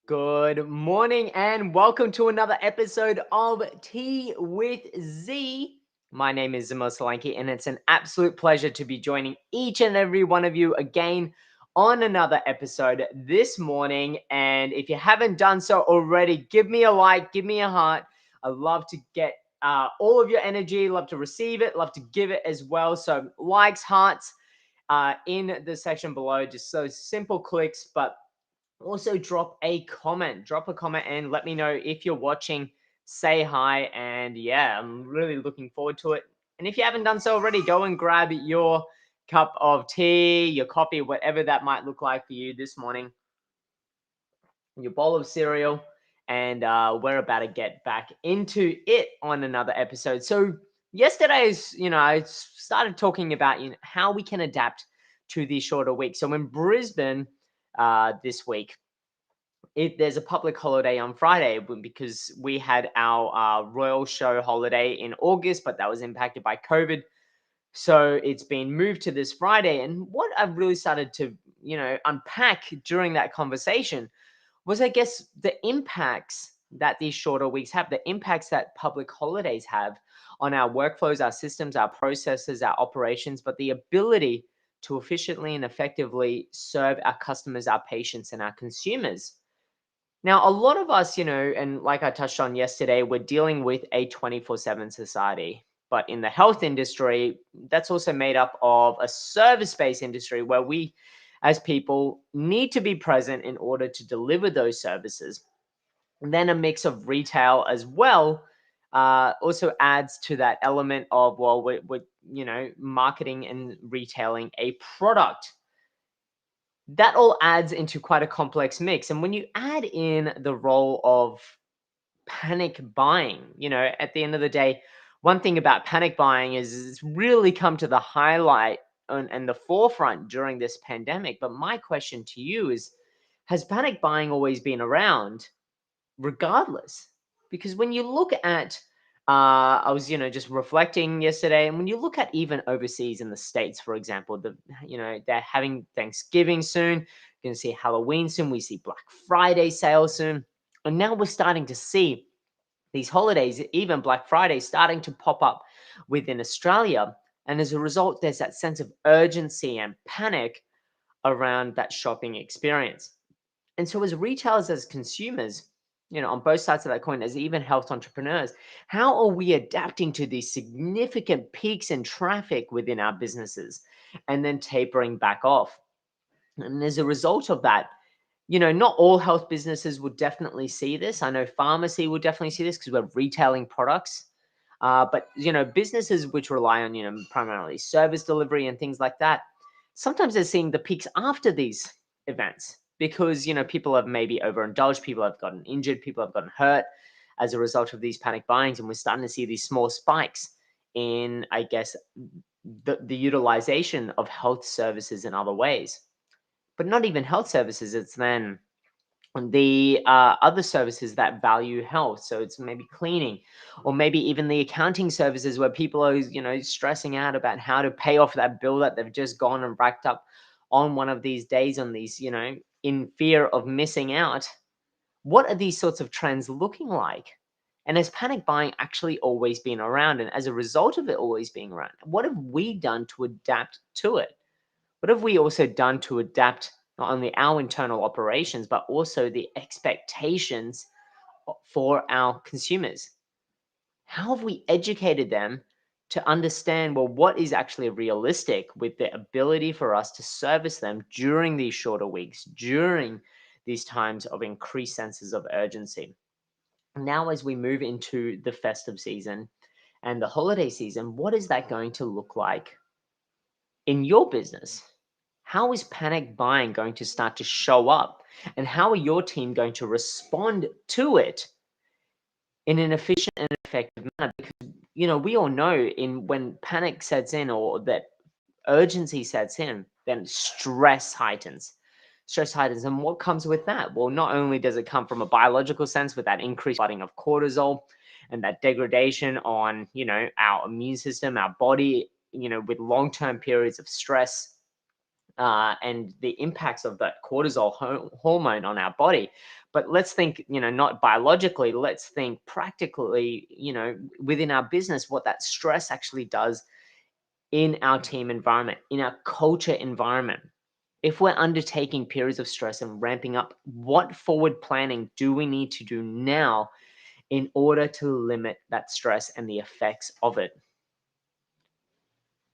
Good morning and welcome to another episode of Tea with Z. My name is Zimo Solanki and it's an absolute pleasure to be joining each and every one of you again on another episode this morning. And if you haven't done so already, give me a like, give me a heart. I love to get all of your energy, love to receive it, love to give it as well. So likes, hearts in the section below, just so simple clicks, but also drop a comment. Drop a comment and let me know if you're watching. Say hi. And yeah, I'm really looking forward to it. And if you haven't done so already, go and grab your cup of tea, your coffee, whatever that might look like for you this morning, your bowl of cereal. And we're about to get back into it on another episode. So yesterday's, I started talking about how we can adapt to these shorter weeks. So in Brisbane this week, there's a public holiday on Friday because we had our Royal Show holiday in August, but that was impacted by COVID. So it's been moved to this Friday. And what I've really started to, unpack during that conversation was, I guess, the impacts that these shorter weeks have, the impacts that public holidays have on our workflows, our systems, our processes, our operations, but the ability to efficiently and effectively serve our customers, our patients, and our consumers. Now, a lot of us, and like I touched on yesterday, we're dealing with a 24/7 society. But in the health industry, that's also made up of a service-based industry where we, as people, need to be present in order to deliver those services. And then a mix of retail as well also adds to that element of, well, we're marketing and retailing a product. That all adds into quite a complex mix. And when you add in the role of panic buying, at the end of the day, one thing about panic buying is it's really come to the highlight and the forefront during this pandemic. But my question to you is, has panic buying always been around regardless? Because when you look at I was, just reflecting yesterday, and when you look at even overseas in the States, for example, they're having Thanksgiving soon. You're going to see Halloween soon. We see Black Friday sales soon. And now we're starting to see these holidays, even Black Friday, starting to pop up within Australia. And as a result, there's that sense of urgency and panic around that shopping experience. And so as retailers, as consumers, on both sides of that coin, as even health entrepreneurs, how are we adapting to these significant peaks in traffic within our businesses and then tapering back off? And as a result of that, not all health businesses would definitely see this. I know pharmacy will definitely see this because we're retailing products. But, businesses which rely on, primarily service delivery and things like that, sometimes they're seeing the peaks after these events because, people have maybe overindulged, people have gotten injured, people have gotten hurt as a result of these panic buyings. And we're starting to see these small spikes in, I guess, the utilization of health services in other ways. But not even health services, it's then the other services that value health. So it's maybe cleaning, or maybe even the accounting services where people are, stressing out about how to pay off that bill that they've just gone and racked up on one of these days, on these, in fear of missing out. What are these sorts of trends looking like? And has panic buying actually always been around? And as a result of it always being around, what have we done to adapt to it? What have we also done to adapt not only our internal operations, but also the expectations for our consumers? How have we educated them to understand, well, what is actually realistic with the ability for us to service them during these shorter weeks, during these times of increased senses of urgency? Now, as we move into the festive season and the holiday season, what is that going to look like in your business? How is panic buying going to start to show up? And how are your team going to respond to it in an efficient and effective manner? Because, we all know when panic sets in or that urgency sets in, then stress heightens. Stress heightens. And what comes with that? Well, not only does it come from a biological sense with that increased flooding of cortisol and that degradation on, our immune system, our body, with long-term periods of stress, and the impacts of that cortisol hormone on our body. But let's think, not biologically, let's think practically, within our business, what that stress actually does in our team environment, in our culture environment. If we're undertaking periods of stress and ramping up, what forward planning do we need to do now in order to limit that stress and the effects of it?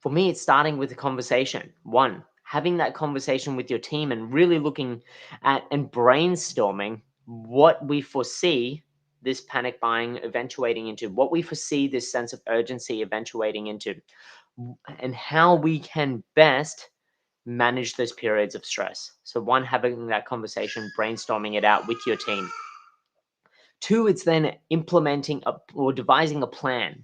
For me, it's starting with a conversation. One, having that conversation with your team and really looking at and brainstorming what we foresee this panic buying eventuating into, what we foresee this sense of urgency eventuating into, and how we can best manage those periods of stress. So, one, having that conversation, brainstorming it out with your team. Two, it's then implementing or devising a plan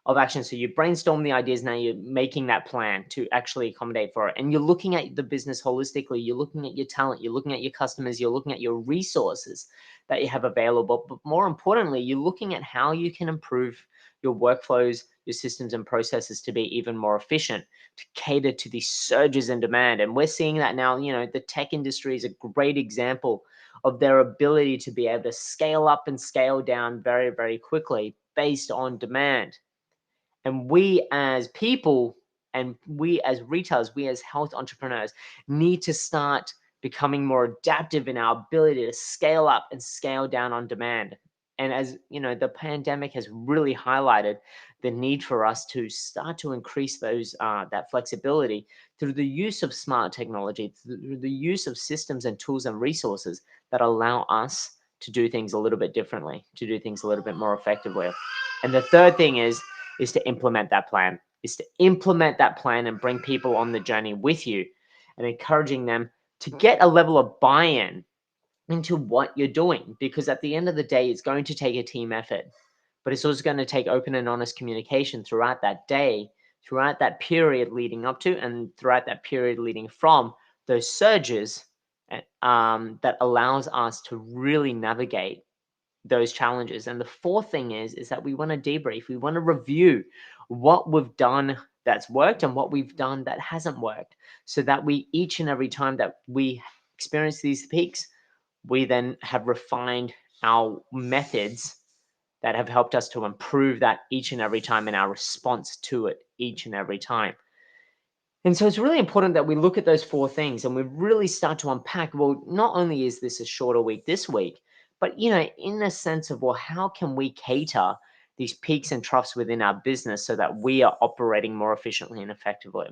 of action. So you brainstorm the ideas, now you're making that plan to actually accommodate for it. And you're looking at the business holistically. You're looking at your talent, you're looking at your customers, you're looking at your resources that you have available. But more importantly, you're looking at how you can improve your workflows, your systems and processes to be even more efficient, to cater to these surges in demand. And we're seeing that now. The tech industry is a great example of their ability to be able to scale up and scale down very, very quickly based on demand. And we as people, and we as retailers, we as health entrepreneurs need to start becoming more adaptive in our ability to scale up and scale down on demand. And as the pandemic has really highlighted the need for us to start to increase that flexibility through the use of smart technology, through the use of systems and tools and resources that allow us to do things a little bit differently, to do things a little bit more effectively. And the third thing is to implement that plan, and bring people on the journey with you and encouraging them to get a level of buy-in into what you're doing. Because at the end of the day, it's going to take a team effort, but it's also going to take open and honest communication throughout that day, throughout that period leading up to, and throughout that period leading from those surges, that allows us to really navigate those challenges. And the fourth thing is that we want to debrief. We want to review what we've done that's worked and what we've done that hasn't worked, so that we, each and every time that we experience these peaks, we then have refined our methods that have helped us to improve that each and every time in our response to it each and every time. And so it's really important that we look at those four things and we really start to unpack, well, not only is this a shorter week this week, but, in the sense of, well, how can we cater these peaks and troughs within our business so that we are operating more efficiently and effectively?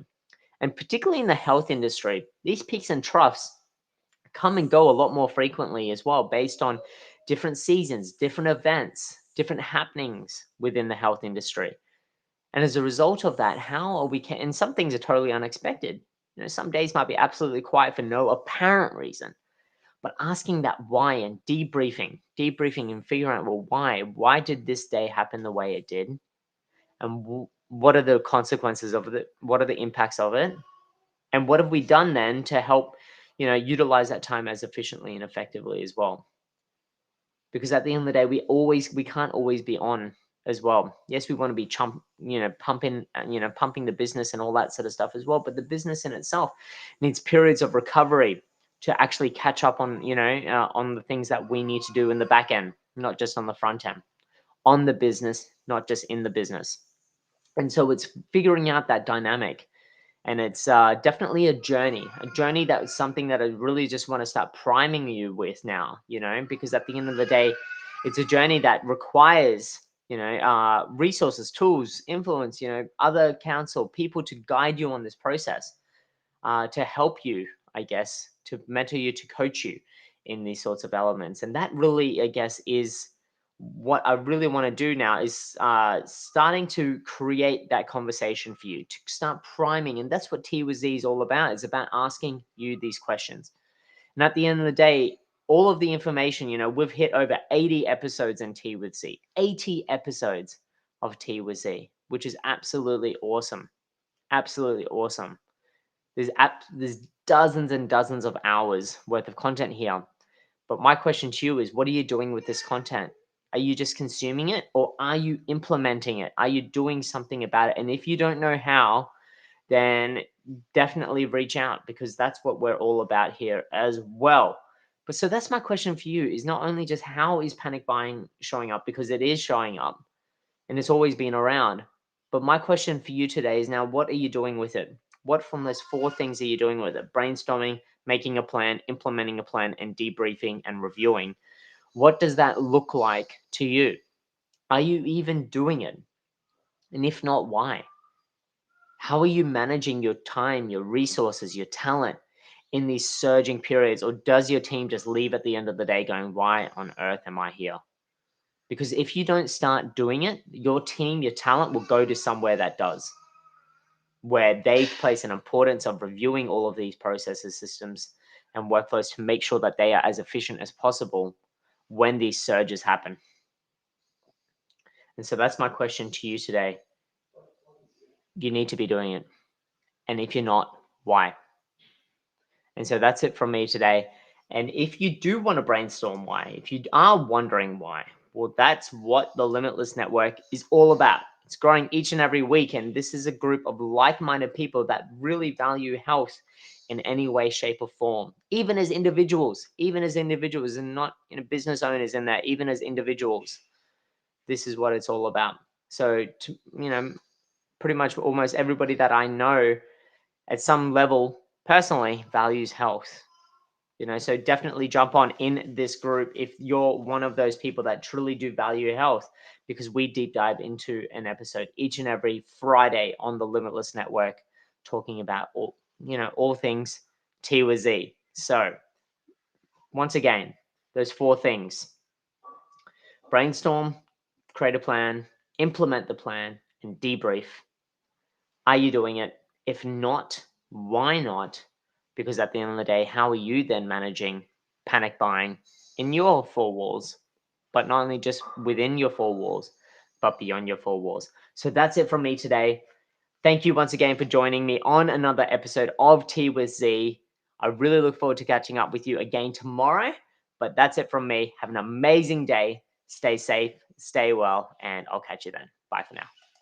And particularly in the health industry, these peaks and troughs come and go a lot more frequently as well, based on different seasons, different events, different happenings within the health industry. And as a result of that, how are we? And some things are totally unexpected. Some days might be absolutely quiet for no apparent reason. But asking that why and debriefing and figuring out, well, why did this day happen the way it did, and what are the consequences of it? What are the impacts of it? And what have we done then to help, utilize that time as efficiently and effectively as well? Because at the end of the day, we can't always be on as well. Yes, we want to be pumping the business and all that sort of stuff as well. But the business in itself needs periods of recovery to actually catch up on, on the things that we need to do in the back end, not just on the front end, on the business, not just in the business. And so it's figuring out that dynamic. And it's definitely a journey that is something that I really just want to start priming you with now, because at the end of the day, it's a journey that requires, resources, tools, influence, other counsel, people to guide you on this process, to help you, I guess, to mentor you, to coach you in these sorts of elements. And that really, I guess, is what I really want to do now, is starting to create that conversation for you, to start priming. And that's what T with Z is all about. It's about asking you these questions. And at the end of the day, all of the information, we've hit over 80 episodes in T with Z, 80 episodes of T with Z, which is absolutely awesome. Absolutely awesome. There's dozens and dozens of hours worth of content here. But my question to you is, what are you doing with this content? Are you just consuming it, or are you implementing it? Are you doing something about it? And if you don't know how, then definitely reach out, because that's what we're all about here as well. But so that's my question for you, is not only just how is panic buying showing up, because it is showing up and it's always been around. But my question for you today is, now what are you doing with it? What from those four things are you doing with it? Brainstorming, making a plan, implementing a plan, and debriefing and reviewing. What does that look like to you? Are you even doing it? And if not, why? How are you managing your time, your resources, your talent in these surging periods? Or does your team just leave at the end of the day going, why on earth am I here? Because if you don't start doing it, your team, your talent will go to somewhere that does, where they place an importance of reviewing all of these processes, systems, and workflows to make sure that they are as efficient as possible when these surges happen. And so that's my question to you today. You need to be doing it. And if you're not, why? And so that's it from me today. And if you do want to brainstorm why, if you are wondering why, well, that's what the Limitless Network is all about. It's growing each and every week. And this is a group of like minded people that really value health in any way, shape, or form, even as individuals, and not business owners in there, even as individuals. This is what it's all about. So, pretty much almost everybody that I know at some level personally values health. So definitely jump on in this group if you're one of those people that truly do value health, because we deep dive into an episode each and every Friday on the Limitless Network, talking about all things T with Z. So once again, those four things: brainstorm, create a plan, implement the plan, and debrief. Are you doing it? If not, why not? Because at the end of the day, how are you then managing panic buying in your four walls? But not only just within your four walls, but beyond your four walls. So that's it from me today. Thank you once again for joining me on another episode of Tea with Z. I really look forward to catching up with you again tomorrow. But that's it from me. Have an amazing day. Stay safe, stay well, and I'll catch you then. Bye for now.